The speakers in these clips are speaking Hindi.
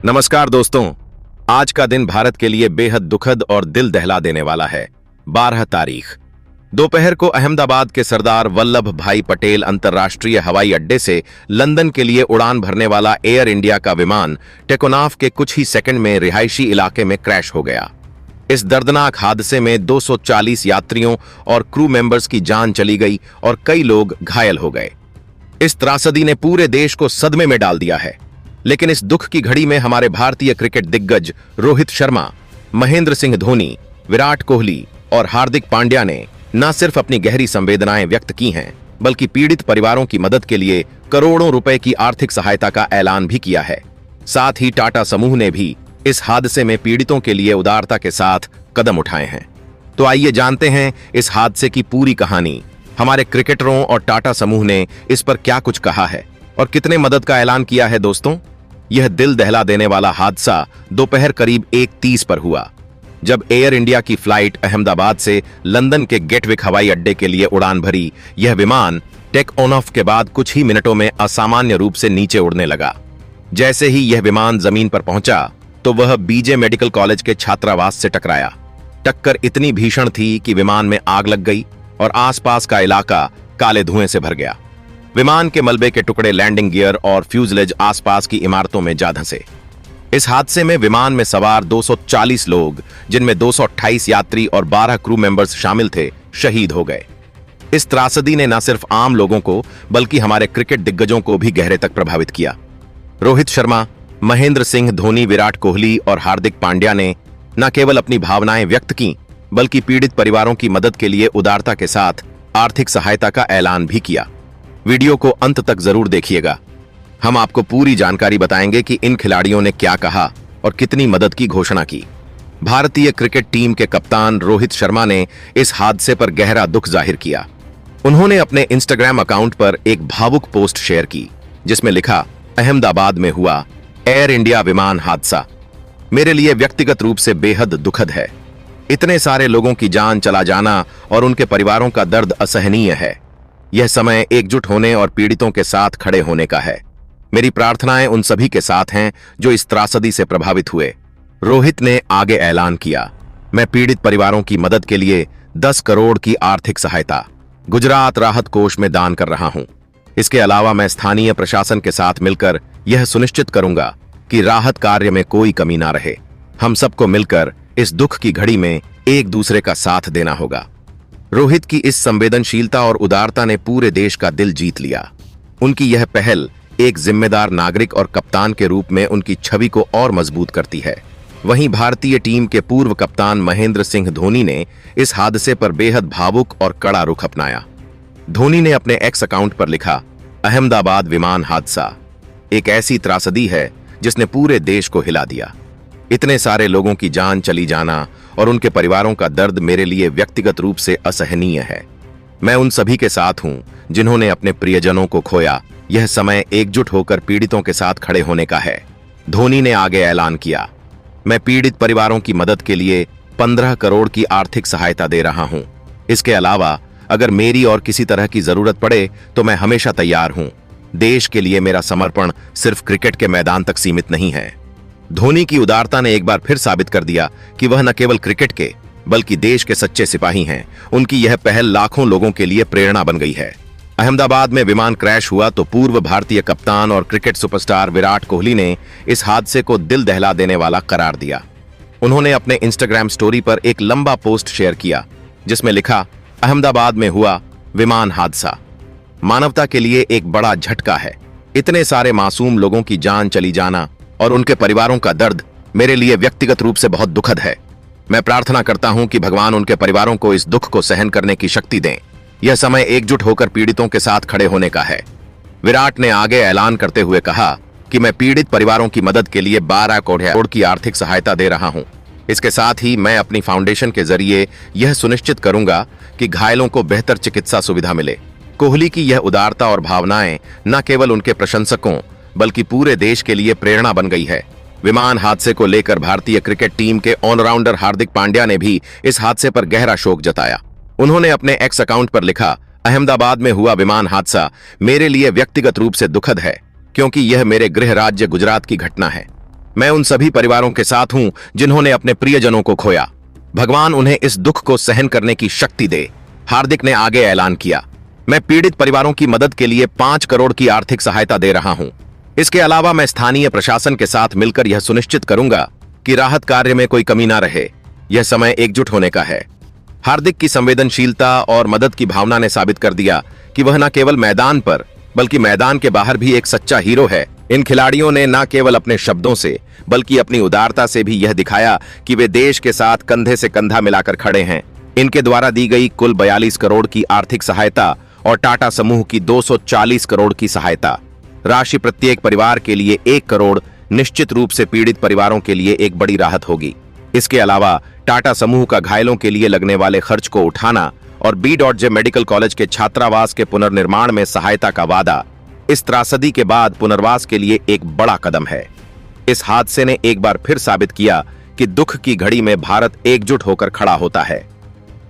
नमस्कार दोस्तों। आज का दिन भारत के लिए बेहद दुखद और दिल दहला देने वाला है। 12 तारीख दोपहर को अहमदाबाद के सरदार वल्लभ भाई पटेल अंतर्राष्ट्रीय हवाई अड्डे से लंदन के लिए उड़ान भरने वाला एयर इंडिया का विमान टेकोनाफ के कुछ ही सेकंड में रिहायशी इलाके में क्रैश हो गया। इस दर्दनाक हादसे में 240 यात्रियों और क्रू मेंबर्स की जान चली गई और कई लोग घायल हो गए। इस त्रासदी ने पूरे देश को सदमे में डाल दिया है। लेकिन इस दुख की घड़ी में हमारे भारतीय क्रिकेट दिग्गज रोहित शर्मा, महेंद्र सिंह धोनी, विराट कोहली और हार्दिक पांड्या ने न सिर्फ अपनी गहरी संवेदनाएं व्यक्त की हैं, बल्कि पीड़ित परिवारों की मदद के लिए करोड़ों रुपए की आर्थिक सहायता का ऐलान भी किया है। साथ ही टाटा समूह ने भी इस हादसे में पीड़ितों के लिए उदारता के साथ कदम उठाए हैं। तो आइए जानते हैं इस हादसे की पूरी कहानी। हमारे क्रिकेटरों और टाटा समूह ने इस पर क्या कुछ कहा है और कितने मदद का ऐलान किया है। दोस्तों, यह दिल दहला देने वाला हादसा दोपहर करीब 1:30 पर हुआ, जब एयर इंडिया की फ्लाइट अहमदाबाद से लंदन के गेटविक हवाई अड्डे के लिए उड़ान भरी। यह विमान टेक ऑफ के बाद कुछ ही मिनटों में असामान्य रूप से नीचे उड़ने लगा। जैसे ही यह विमान जमीन पर पहुंचा तो वह बीजे मेडिकल कॉलेज के छात्रावास से टकराया। टक्कर इतनी भीषण थी कि विमान में आग लग गई और आसपास का इलाका काले धुएं से भर गया। विमान के मलबे के टुकड़े, लैंडिंग गियर और फ्यूजलेज आसपास की इमारतों में जा धंसे। इस हादसे में विमान में सवार 240 लोग, जिनमें 228 यात्री और 12 क्रू मेंबर्स शामिल थे, शहीद हो गए। इस त्रासदी ने न सिर्फ आम लोगों को बल्कि हमारे क्रिकेट दिग्गजों को भी गहरे तक प्रभावित किया। रोहित शर्मा, महेंद्र सिंह धोनी, विराट कोहली और हार्दिक पांड्या ने न केवल अपनी भावनाएं व्यक्त की, बल्कि पीड़ित परिवारों की मदद के लिए उदारता के साथ आर्थिक सहायता का ऐलान भी किया। वीडियो को अंत तक जरूर देखिएगा। हम आपको पूरी जानकारी बताएंगे कि इन खिलाड़ियों ने क्या कहा और कितनी मदद की घोषणा की। भारतीय क्रिकेट टीम के कप्तान रोहित शर्मा ने इस हादसे पर गहरा दुख जाहिर किया। उन्होंने अपने इंस्टाग्राम अकाउंट पर एक भावुक पोस्ट शेयर की, जिसमें लिखा, अहमदाबाद में हुआ एयर इंडिया विमान हादसा मेरे लिए व्यक्तिगत रूप से बेहद दुखद है। इतने सारे लोगों की जान चला जाना और उनके परिवारों का दर्द असहनीय है। यह समय एकजुट होने और पीड़ितों के साथ खड़े होने का है। मेरी प्रार्थनाएं उन सभी के साथ हैं जो इस त्रासदी से प्रभावित हुए। रोहित ने आगे ऐलान किया, मैं पीड़ित परिवारों की मदद के लिए 10 करोड़ की आर्थिक सहायता गुजरात राहत कोष में दान कर रहा हूं। इसके अलावा मैं स्थानीय प्रशासन के साथ मिलकर यह सुनिश्चित करूंगा कि राहत कार्य में कोई कमी ना रहे। हम सबको मिलकर इस दुख की घड़ी में एक दूसरे का साथ देना होगा। रोहित की इस संवेदनशीलता और उदारता ने पूरे देश का दिल जीत लिया। उनकी यह पहल एक जिम्मेदार नागरिक और कप्तान के रूप में उनकी छवि को और मजबूत करती है। वहीं भारतीय टीम के पूर्व कप्तान महेंद्र सिंह धोनी ने इस हादसे पर बेहद भावुक और कड़ा रुख अपनाया। धोनी ने अपने एक्स अकाउंट पर लिखा, अहमदाबाद विमान हादसा एक ऐसी त्रासदी है जिसने पूरे देश को हिला दिया। इतने सारे लोगों की जान चली जाना और उनके परिवारों का दर्द मेरे लिए व्यक्तिगत रूप से असहनीय है। मैं उन सभी के साथ हूं जिन्होंने अपने प्रियजनों को खोया। यह समय एकजुट होकर पीड़ितों के साथ खड़े होने का है। धोनी ने आगे ऐलान किया, मैं पीड़ित परिवारों की मदद के लिए 15 करोड़ की आर्थिक सहायता दे रहा हूं। इसके अलावा अगर मेरी और किसी तरह की जरूरत पड़े तो मैं हमेशा तैयार हूं। देश के लिए मेरा समर्पण सिर्फ क्रिकेट के मैदान तक सीमित नहीं है। धोनी की उदारता ने एक बार फिर साबित कर दिया कि वह न केवल क्रिकेट के बल्कि देश के सच्चे सिपाही हैं। उनकी यह पहल लाखों लोगों के लिए प्रेरणा बन गई है। अहमदाबाद में विमान क्रैश हुआ तो पूर्व भारतीय कप्तान और क्रिकेट सुपरस्टार विराट कोहली ने इस हादसे को दिल दहला देने वाला करार दिया। उन्होंने अपने इंस्टाग्राम स्टोरी पर एक लंबा पोस्ट शेयर किया, जिसमें लिखा, अहमदाबाद में हुआ विमान हादसा मानवता के लिए एक बड़ा झटका है। इतने सारे मासूम लोगों की जान चली जाना और उनके परिवारों का दर्द मेरे लिए व्यक्तिगत रूप से बहुत दुखद है। मैं प्रार्थना करता हूं कि भगवान उनके परिवारों को इस दुख को सहन करने की शक्ति दें। यह समय एकजुट होकर पीड़ितों के साथ खड़े होने का है। विराट ने आगे ऐलान करते हुए कहा कि मैं पीड़ित परिवारों की मदद के लिए 12 करोड़ की आर्थिक सहायता दे रहा हूं। इसके साथ ही मैं अपनी फाउंडेशन के जरिए यह सुनिश्चित करूंगा कि घायलों को बेहतर चिकित्सा सुविधा मिले। कोहली की यह उदारता और भावनाएं न केवल उनके प्रशंसकों बल्कि पूरे देश के लिए प्रेरणा बन गई है। विमान हादसे को लेकर भारतीय क्रिकेट टीम के ऑलराउंडर हार्दिक पांड्या ने भी इस हादसे पर गहरा शोक जताया। उन्होंने अपने एक्स अकाउंट पर लिखा, अहमदाबाद में हुआ विमान हादसा मेरे लिए व्यक्तिगत रूप से दुखद है, क्योंकि यह मेरे गृह राज्य गुजरात की घटना है। मैं उन सभी परिवारों के साथ हूं जिन्होंने अपने प्रियजनों को खोया। भगवान उन्हें इस दुख को सहन करने की शक्ति दे। हार्दिक ने आगे ऐलान किया, मैं पीड़ित परिवारों की मदद के लिए 5 करोड़ की आर्थिक सहायता दे रहा हूं। इसके अलावा मैं स्थानीय प्रशासन के साथ मिलकर यह सुनिश्चित करूंगा कि राहत कार्य में कोई कमी ना रहे। यह समय एकजुट होने का है। हार्दिक की संवेदनशीलता और मदद की भावना ने साबित कर दिया कि वह न केवल मैदान पर बल्कि मैदान के बाहर भी एक सच्चा हीरो है। इन खिलाड़ियों ने न केवल अपने शब्दों से बल्कि अपनी उदारता से भी यह दिखाया कि वे देश के साथ कंधे से कंधा मिलाकर खड़े हैं। इनके द्वारा दी गई कुल 42 करोड़ की आर्थिक सहायता और टाटा समूह की 240 करोड़ की सहायता राशि प्रत्येक परिवार के लिए 1 करोड़ निश्चित रूप से पीड़ित परिवारों के लिए एक बड़ी राहत होगी। इसके अलावा टाटा समूह का घायलों के लिए लगने वाले खर्च को उठाना और बी.जे मेडिकल कॉलेज के छात्रावास के पुनर्निर्माण में सहायता का वादा इस त्रासदी के बाद पुनर्वास के लिए एक बड़ा कदम है। इस हादसे ने एक बार फिर साबित किया कि दुख की घड़ी में भारत एकजुट होकर खड़ा होता है।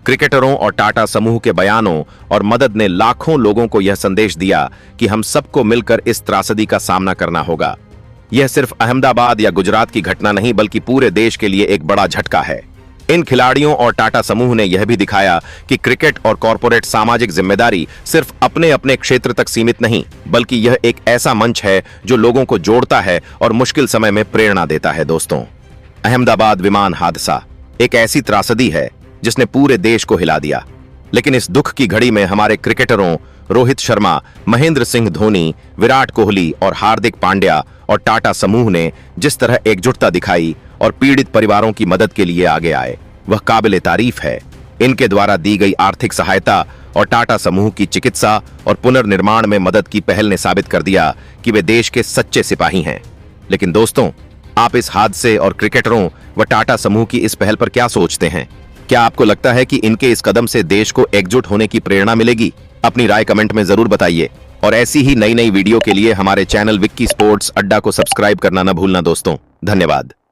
क्रिकेटरों और टाटा समूह के बयानों और मदद ने लाखों लोगों को यह संदेश दिया कि हम सबको मिलकर इस त्रासदी का सामना करना होगा। यह सिर्फ अहमदाबाद या गुजरात की घटना नहीं बल्कि पूरे देश के लिए एक बड़ा झटका है। इन खिलाड़ियों और टाटा समूह ने यह भी दिखाया कि क्रिकेट और कॉर्पोरेट सामाजिक जिम्मेदारी सिर्फ अपने अपने क्षेत्र तक सीमित नहीं बल्कि यह एक ऐसा मंच है जो लोगों को जोड़ता है और मुश्किल समय में प्रेरणा देता है। दोस्तों, अहमदाबाद विमान हादसा एक ऐसी त्रासदी है जिसने पूरे देश को हिला दिया, लेकिन इस दुख की घड़ी में हमारे क्रिकेटरों रोहित शर्मा, महेंद्र सिंह धोनी, विराट कोहली और हार्दिक पांड्या और टाटा समूह ने जिस तरह एकजुटता दिखाई और पीड़ित परिवारों की मदद के लिए आगे आए, वह काबिले तारीफ है। इनके द्वारा दी गई आर्थिक सहायता और टाटा समूह की चिकित्सा और पुनर्निर्माण में मदद की पहल ने साबित कर दिया कि वे देश के सच्चे सिपाही हैं। लेकिन दोस्तों, आप इस हादसे और क्रिकेटरों व टाटा समूह की इस पहल पर क्या सोचते हैं? क्या आपको लगता है कि इनके इस कदम से देश को एकजुट होने की प्रेरणा मिलेगी? अपनी राय कमेंट में जरूर बताइए और ऐसी ही नई नई वीडियो के लिए हमारे चैनल विक्की स्पोर्ट्स अड्डा को सब्सक्राइब करना न भूलना दोस्तों। धन्यवाद।